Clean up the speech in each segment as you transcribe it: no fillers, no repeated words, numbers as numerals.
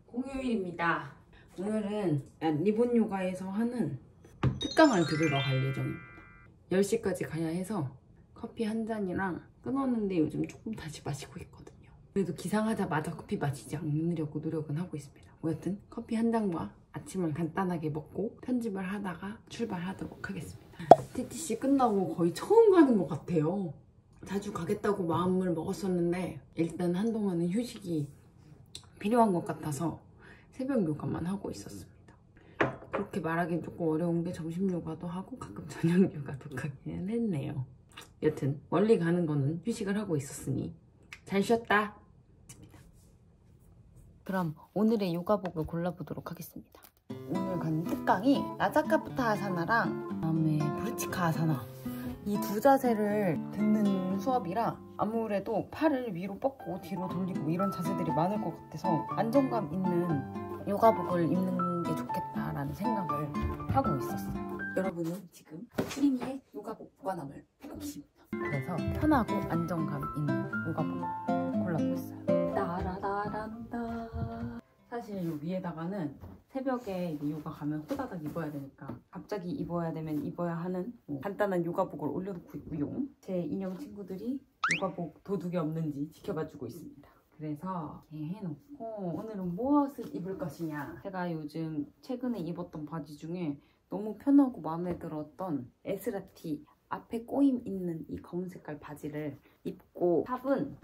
공휴일입니다. 오늘은 리본 요가에서 하는 특강을 들으러 갈 예정입니다. 10시까지 가야 해서 커피 한 잔이랑 끊었는데 요즘 조금 다시 마시고 있거든요. 그래도 기상하자마자 커피 마시지 않으려고 노력은 하고 있습니다. 여튼 커피 한 잔과 아침을 간단하게 먹고 편집을 하다가 출발하도록 하겠습니다. TTC 끝나고 거의 처음 가는 것 같아요. 자주 가겠다고 마음을 먹었었는데 일단 한동안은 휴식이 필요한 것 같아서 새벽 요가만 하고 있었습니다. 그렇게 말하기는 조금 어려운 게 점심 요가도 하고 가끔 저녁 요가도 가긴 했네요. 여튼 멀리 가는 거는 휴식을 하고 있었으니 잘 쉬었다. 그럼 오늘의 요가복을 골라보도록 하겠습니다. 오늘 간 특강이 나사카푸타 아사나랑 그다음에 브루치카 아사나, 이 두 자세를 듣는 수업이라 아무래도 팔을 위로 뻗고 뒤로 돌리고 이런 자세들이 많을 것 같아서 안정감 있는 요가복을 입는 게 좋겠다라는 생각을 하고 있었어요. 여러분은 지금 수림이의 요가복 보관함을 보고 계십니다. 그래서 편하고 안정감 있는 요가복 골라보고 있어요. 따라다란다. 사실 요 위에다가는 새벽에 요가 가면 호다닥 입어야 되니까 갑자기 입어야 되면 입어야 하는 간단한 요가복을 올려놓고 있고요. 제 인형 친구들이 요가복 도둑이 없는지 지켜봐주고 있습니다. 그래서 이렇게 해놓고 오늘은 무엇을 입을 것이냐. 제가 요즘 최근에 입었던 바지 중에 너무 편하고 마음에 들었던 에스라티 앞에 꼬임 있는 이 검은 색깔 바지를 입고 탑은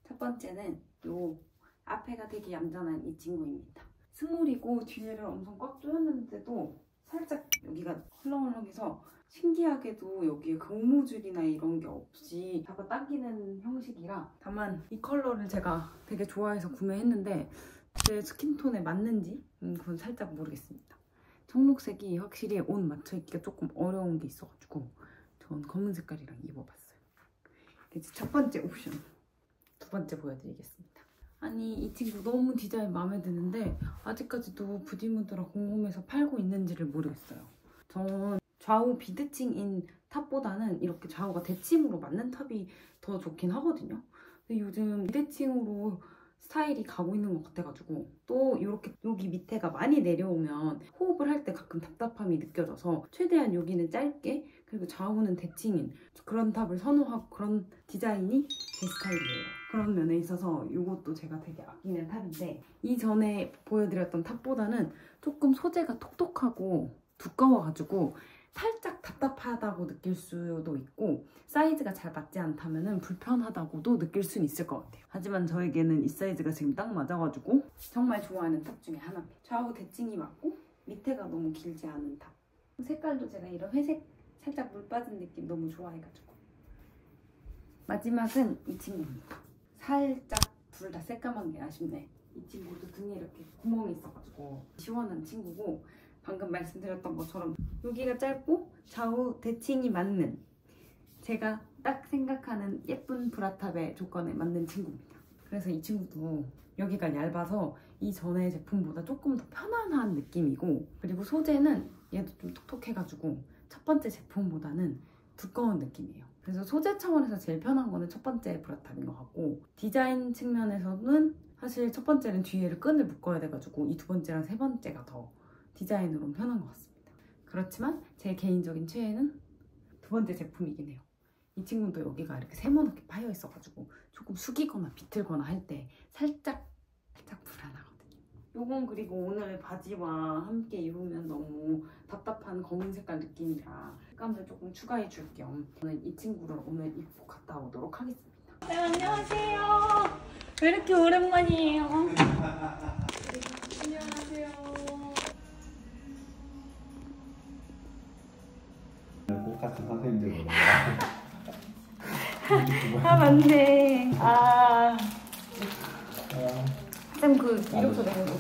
첫 번째는 요 앞에가 되게 얌전한 이 친구입니다. 스몰이고 뒤에를 엄청 꽉 조였는데도 살짝 여기가 헐렁헐렁해서 신기하게도 여기에 고무줄이나 이런 게 없이 잡아 당기는 형식이라, 다만 이 컬러를 제가 되게 좋아해서 구매했는데 제 스킨톤에 맞는지 그건 살짝 모르겠습니다. 청록색이 확실히 옷 맞춰입기가 조금 어려운 게 있어가지고 전 검은 색깔이랑 입어봤어요. 이제 첫 번째 옵션, 두 번째 보여드리겠습니다. 아니 이 친구 너무 디자인 마음에 드는데 아직까지도 부디무드라 공홈에서 팔고 있는지를 모르겠어요. 전 좌우 비대칭인 탑보다는 이렇게 좌우가 대칭으로 맞는 탑이 더 좋긴 하거든요. 근데 요즘 비대칭으로 스타일이 가고 있는 것 같아가지고, 또 이렇게 여기 밑에가 많이 내려오면 호흡을 할 때 가끔 답답함이 느껴져서 최대한 여기는 짧게 그리고 좌우는 대칭인 그런 탑을 선호하고, 그런 디자인이 제 스타일이에요. 그런 면에 있어서 이것도 제가 되게 아끼는 탑인데, 이전에 보여드렸던 탑보다는 조금 소재가 톡톡하고 두꺼워가지고 살짝 답답하다고 느낄 수도 있고 사이즈가 잘 맞지 않다면 불편하다고도 느낄 수는 있을 것 같아요. 하지만 저에게는 이 사이즈가 지금 딱 맞아가지고 정말 좋아하는 탑 중에 하나입니다. 좌우 대칭이 맞고 밑에가 너무 길지 않은 탑. 색깔도 제가 이런 회색 살짝 물 빠진 느낌 너무 좋아해가지고. 마지막은 이 친구입니다. 살짝 둘 다 새까만 게 아쉽네. 이 친구도 등에 이렇게 구멍이 있어가지고 시원한 친구고, 방금 말씀드렸던 것처럼 여기가 짧고 좌우 대칭이 맞는, 제가 딱 생각하는 예쁜 브라탑의 조건에 맞는 친구입니다. 그래서 이 친구도 여기가 얇아서 이전의 제품보다 조금 더 편안한 느낌이고, 그리고 소재는 얘도 좀 톡톡해가지고 첫 번째 제품보다는 두꺼운 느낌이에요. 그래서 소재 차원에서 제일 편한 거는 첫 번째 브라탑인 것 같고, 디자인 측면에서는 사실 첫 번째는 뒤에를 끈을 묶어야 돼가지고 이 두 번째랑 세 번째가 더 디자인으로는 편한 것 같습니다. 그렇지만 제 개인적인 최애는 두 번째 제품이긴 해요. 이 친구도 여기가 이렇게 세모나게 파여 있어가지고 조금 숙이거나 비틀거나 할 때 살짝 불안하거든요. 요건 그리고 오늘 바지와 함께 입으면 너무 답답한 검은 색깔 느낌이라 색감을 조금 추가해 줄 겸 저는 이 친구를 오늘 입고 갔다 오도록 하겠습니다. 네, 안녕하세요. 왜 이렇게 오랜만이에요? 안녕하세요. 같은 선생님들 아 맞네. 쌤 그 이력서 내는 거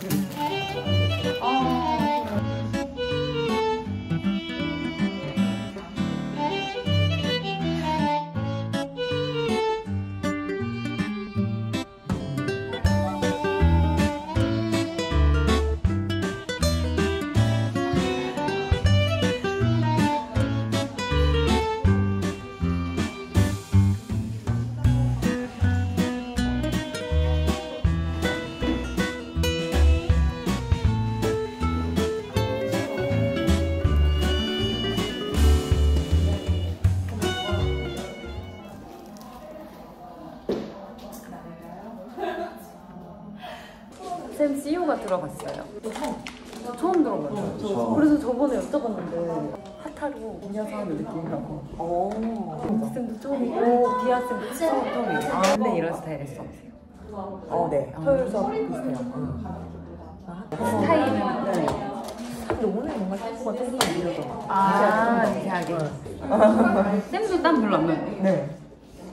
샘 CEO가 들어갔어요. 처음 들어봐요. 처음. 그래서 저번에 여쭤봤는데 하타로 분야사업을 느낀다고. 쌤도 처음이고 비아쌤도 처음이에요. 근데 이런 스타일의 수업이세요? 네. 토요일 수업 비슷해요. 스타일은? 네. 근데 오늘 뭔가 템포가 조금 느려져. 미세하게. 쌤도 땀 별로 안 나요? 네.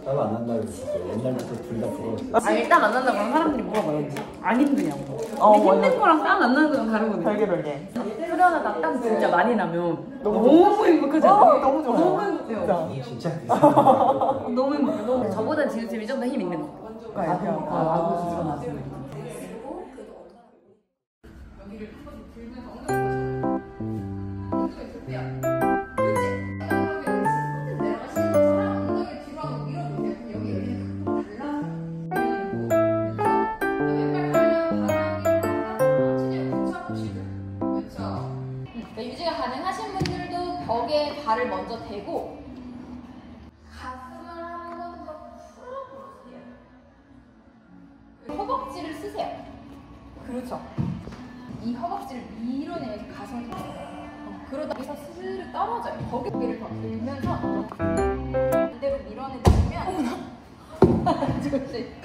따로 안 난다고 그랬었어요. 옛날부터 둘 다 부러웠어요. 일단 안 난다고 하면 사람들이 물어봐요. 안 힘드냐고. 어, 근데 힘든 맞아. 거랑 땀 안 나는 거랑 다르거든요. 별개. 수련하다 땀 진짜 많이 나면 너무 너무 행복하지 않아요? 너무 좋아요. 너무 행복해요. 진짜 너무 행복해요. 저보다 지우쌤이 좀 더 힘 있는 거. 나도 진짜 나도. 유지가 가능하신 분들도 벽에 발을 먼저 대고 가슴을 한 번 더 풀어보세요. 허벅지를 쓰세요. 그렇죠. 이 허벅지를 밀어내면서 가슴을 들어요. 그러다 여기서 스르르 떨어져요. 고개를 더 들면서 이대로 밀어내주면 그렇지.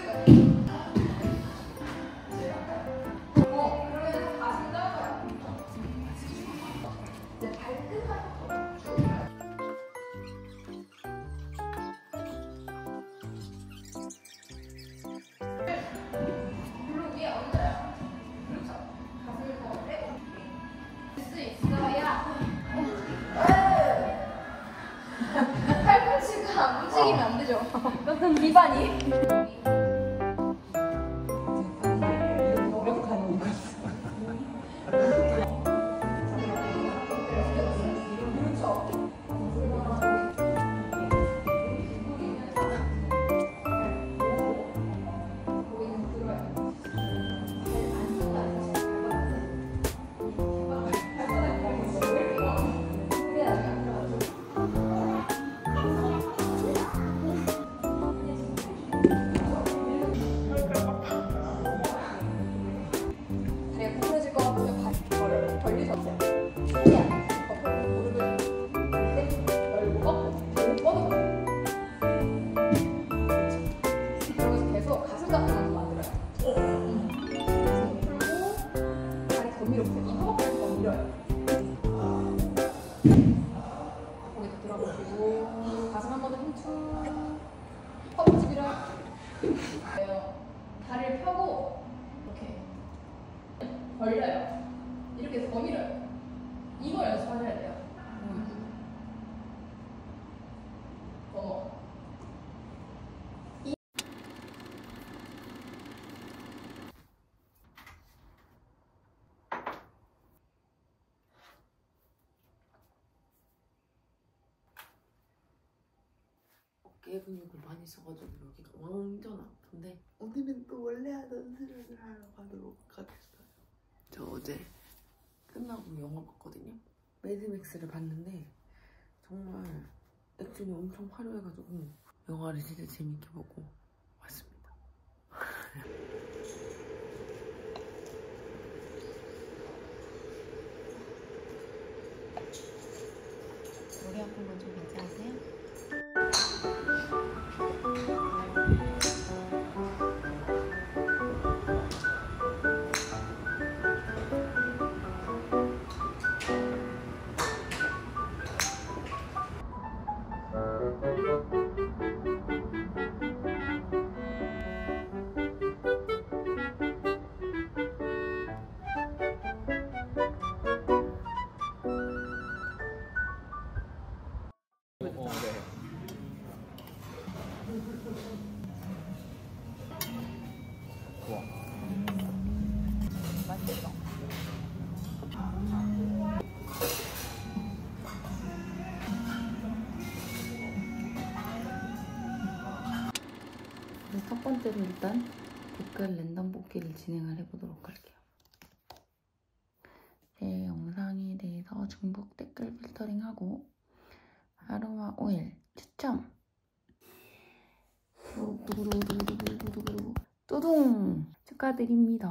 그러면서 가슴 떨어져요. 이제 발끝만 무릎 위에 얹어요. 그렇죠. 가슴을 더 빼고 될 수 있어야 팔꿈치가 움직이면 안 되죠. 그럼 기반이 노력하는 거. 다리가 구부러질 것 같으면 발을 벌리셔서 최대한 겉으로 무릎을 넓고 뻗고 뻗어. 그러면서 계속 가슴 같은 거 만들어요. 가슴 풀고 다리 더 밀어보세요. 이 허벅지를 더 밀어요. 고개 더 들어보시고 가슴 한 번 더 힘쭉 허벅지 밀어요. 다리를 펴고 이렇게 벌려요. 이렇게 해서 더 밀어요. 이거 연습하셔야 돼요. 어머. 어깨 근육을 많이 써가지고 여기가 완전 아픈데 오늘은 또 원래 하던 수련을 하러 가도록 하겠어요. 저 어제 끝나고 영화 봤거든요. 매드맥스를 봤는데 정말 액션이 엄청 화려해가지고 영화를 진짜 재밌게 보고 왔습니다. 머리 아픈 건 좀 괜찮으세요? 첫 번째로 일단 댓글 랜덤 뽑기를 진행을 해보도록 할게요. 제 영상에 대해서 중복 댓글 필터링하고 아로마 오일 추첨! 뚜둥! 축하드립니다.